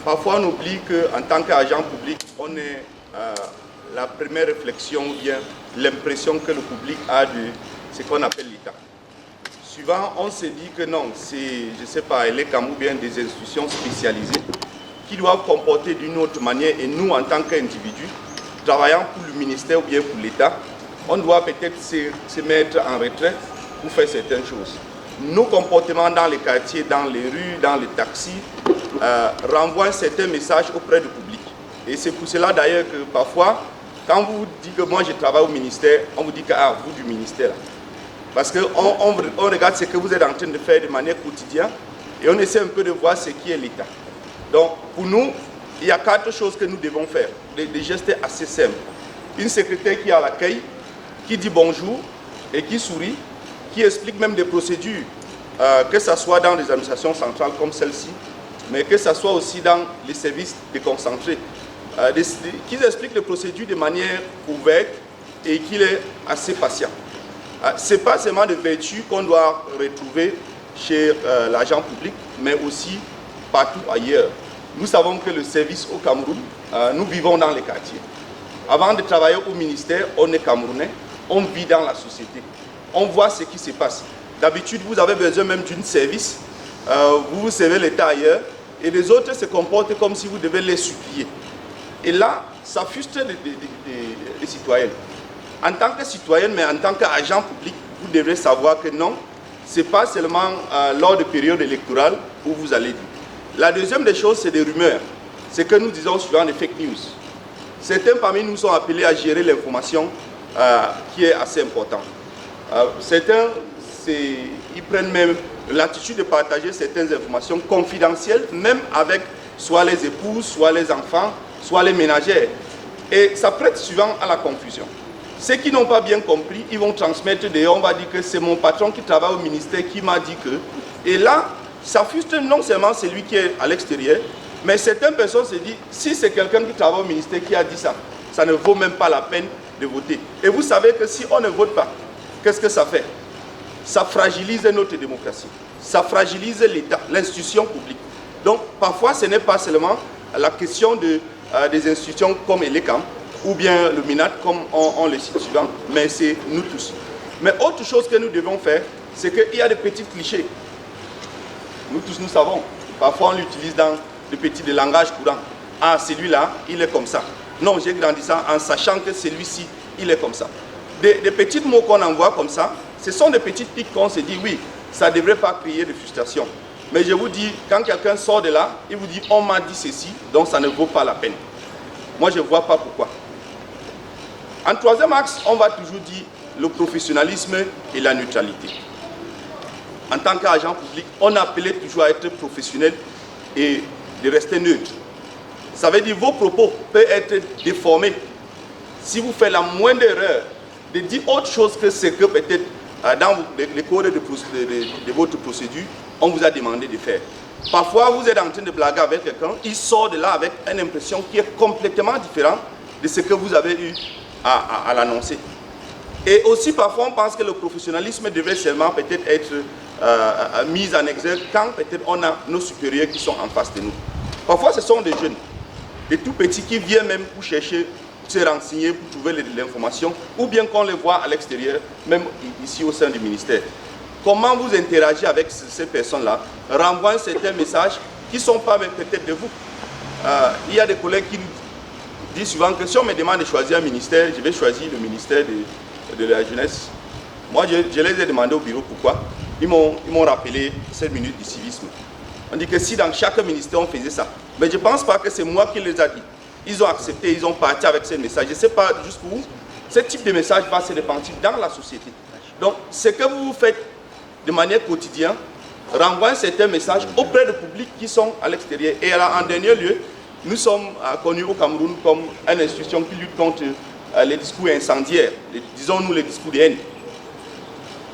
parfois on oublie qu'en tant qu'agent public, on est la première réflexion ou bien l'impression que le public a de ce qu'on appelle l'État. Souvent, on se dit que non, c'est, je ne sais pas, les ou bien des institutions spécialisées qui doivent comporter d'une autre manière et nous, en tant qu'individus, travaillant pour le ministère ou bien pour l'État, on doit peut-être se mettre en retrait pour faire certaines choses. Nos comportements dans les quartiers, dans les rues, dans les taxis, renvoient certains messages auprès du public. Et c'est pour cela d'ailleurs que parfois, quand vous dites que moi je travaille au ministère, on vous dit que ah, vous du ministère. Parce qu'on regarde ce que vous êtes en train de faire de manière quotidienne et on essaie un peu de voir ce qui est l'État. Donc pour nous, il y a 4 choses que nous devons faire, des gestes assez simples. Une secrétaire qui est à l'accueil, qui dit bonjour et qui sourit, qui explique même des procédures, que ce soit dans les administrations centrales comme celle-ci, mais que ce soit aussi dans les services déconcentrés, qui explique les procédures de manière ouverte et qu'il est assez patient. Ce n'est pas seulement de vertu qu'on doit retrouver chez l'agent public, mais aussi partout ailleurs. Nous savons que le service au Cameroun, nous vivons dans les quartiers. Avant de travailler au ministère, on est Camerounais, on vit dans la société. On voit ce qui se passe. D'habitude, vous avez besoin même d'un service, vous servez l'État ailleurs, et les autres se comportent comme si vous devez les supplier. Et là, ça frustre les citoyens. En tant que citoyen, mais en tant qu'agent public, vous devrez savoir que non, ce n'est pas seulement lors de périodes électorales où vous allez dire. La deuxième des choses, c'est des rumeurs. C'est que nous disons souvent des fake news. Certains parmi nous sont appelés à gérer l'information qui est assez importante. Certains, ils prennent même l'attitude de partager certaines informations confidentielles, même avec soit les épouses, soit les enfants, soit les ménagères. Et ça prête souvent à la confusion. Ceux qui n'ont pas bien compris, ils vont transmettre d'ailleurs, on va dire que c'est mon patron qui travaille au ministère qui m'a dit que. Et là, ça frustre non seulement celui qui est à l'extérieur, mais certaines personnes se disent, si c'est quelqu'un qui travaille au ministère qui a dit ça, ça ne vaut même pas la peine de voter. Et vous savez que si on ne vote pas, qu'est-ce que ça fait? Ça fragilise notre démocratie, ça fragilise l'État, l'institution publique. Donc parfois ce n'est pas seulement la question des institutions comme l'ECAM ou bien le MINAT comme on le cite souvent, mais c'est nous tous. Mais autre chose que nous devons faire, c'est qu'il y a des petits clichés. Nous tous nous savons, parfois on l'utilise dans des petits langages courants. Ah, celui-là, il est comme ça. Non, j'ai grandi ça en sachant que celui-ci, il est comme ça. Des petits mots qu'on envoie comme ça, ce sont des petites piques qu'on se dit, oui, ça ne devrait pas créer de frustration. Mais je vous dis, quand quelqu'un sort de là, il vous dit, on m'a dit ceci, donc ça ne vaut pas la peine. Moi, je ne vois pas pourquoi. En troisième axe, on va toujours dire le professionnalisme et la neutralité. En tant qu'agent public, on appelait toujours à être professionnel et de rester neutre. Ça veut dire que vos propos peuvent être déformés. Si vous faites la moindre erreur, de dire autre chose que ce que peut-être dans les codes de votre procédure, on vous a demandé de faire. Parfois, vous êtes en train de blaguer avec quelqu'un, il sort de là avec une impression qui est complètement différente de ce que vous avez eu à l'annoncer. Et aussi, parfois, on pense que le professionnalisme devait seulement peut-être être mis en exergue quand peut-être on a nos supérieurs qui sont en face de nous. Parfois, ce sont des jeunes, des tout petits qui viennent même pour chercher, se renseigner, pour trouver l'information, ou bien qu'on les voit à l'extérieur, même ici au sein du ministère. Comment vous interagissez avec ces personnes-là, renvoient certains messages qui ne sont pas peut-être de vous. Il y a des collègues qui disent souvent que si on me demande de choisir un ministère, je vais choisir le ministère de la jeunesse. Moi, je les ai demandé au bureau pourquoi. Ils m'ont rappelé 7 minutes du civisme. On dit que si dans chaque ministère on faisait ça, mais je ne pense pas que c'est moi qui les ai dit. Ils ont accepté, ils ont parti avec ces messages. Je ne sais pas jusqu'où ce type de message va se répandre dans la société. Donc, ce que vous faites de manière quotidienne renvoie certains messages auprès du public qui sont à l'extérieur. Et alors, en dernier lieu, nous sommes connus au Cameroun comme une institution qui lutte contre les discours incendiaires, disons-nous les discours de haine.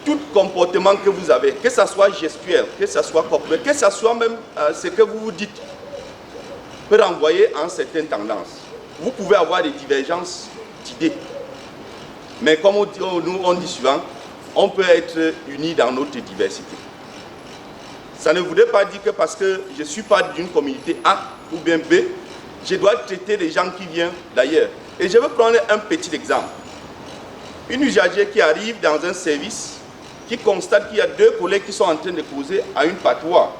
Tout comportement que vous avez, que ce soit gestuel, que ce soit corporel, que ce soit même ce que vous vous dites, peut renvoyer en certaines tendances. Vous pouvez avoir des divergences d'idées. Mais comme nous on dit souvent, on peut être unis dans notre diversité. Ça ne voudrait pas dire que parce que je ne suis pas d'une communauté A ou bien B, je dois traiter les gens qui viennent d'ailleurs. Et je vais prendre un petit exemple. Une usagère qui arrive dans un service, qui constate qu'il y a deux collègues qui sont en train de causer à une patois,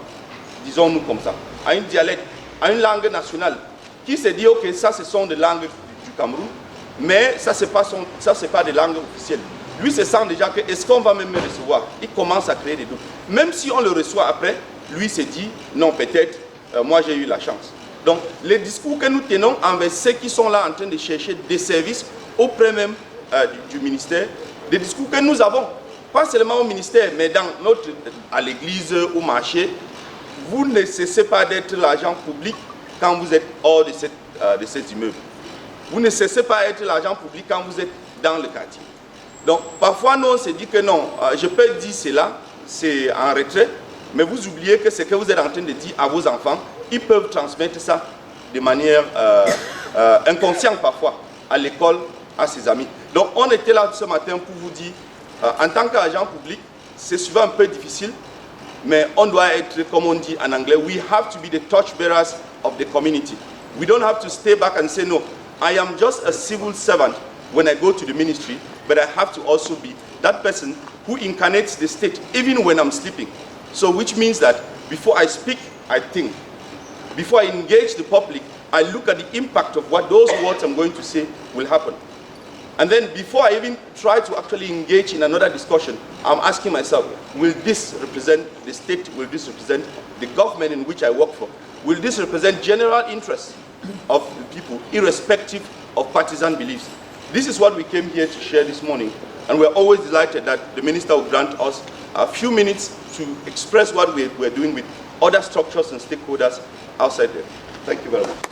disons-nous comme ça, à une dialecte, à une langue nationale, qui se dit, ok, ça ce sont des langues du Cameroun, mais ça c'est pas des langues officielles. Lui se sent déjà que, est-ce qu'on va même me recevoir? Il commence à créer des doutes. Même si on le reçoit après, lui se dit, non, peut-être, moi j'ai eu la chance. Donc, les discours que nous tenons envers ceux qui sont là en train de chercher des services auprès même du ministère, des discours que nous avons, pas seulement au ministère, mais à l'église, au marché, vous ne cessez pas d'être l'agent public quand vous êtes hors de cet immeuble. Vous ne cessez pas d'être l'agent public quand vous êtes dans le quartier. Donc, parfois, nous, on se dit que non, je peux dire cela, c'est en retrait, mais vous oubliez que ce que vous êtes en train de dire à vos enfants, ils peuvent transmettre ça de manière inconsciente parfois, à l'école, à ses amis. Donc, on était là ce matin pour vous dire, en tant qu'agent public, c'est souvent un peu difficile, mais on doit être, comme on dit en anglais, we have to be the torchbearers of the community. We don't have to stay back and say, no, I am just a civil servant when I go to the ministry, but I have to also be that person who incarnates the state, even when I'm sleeping. So, which means that before I speak, I think. Before I engage the public, I look at the impact of what those words I'm going to say will happen. And then before I even try to actually engage in another discussion, I'm asking myself, will this represent the state? Will this represent the government in which I work for? Will this represent general interests of the people, irrespective of partisan beliefs? This is what we came here to share this morning. And we're always delighted that the minister will grant us a few minutes to express what we're doing with other structures and stakeholders outside there. Thank you very much.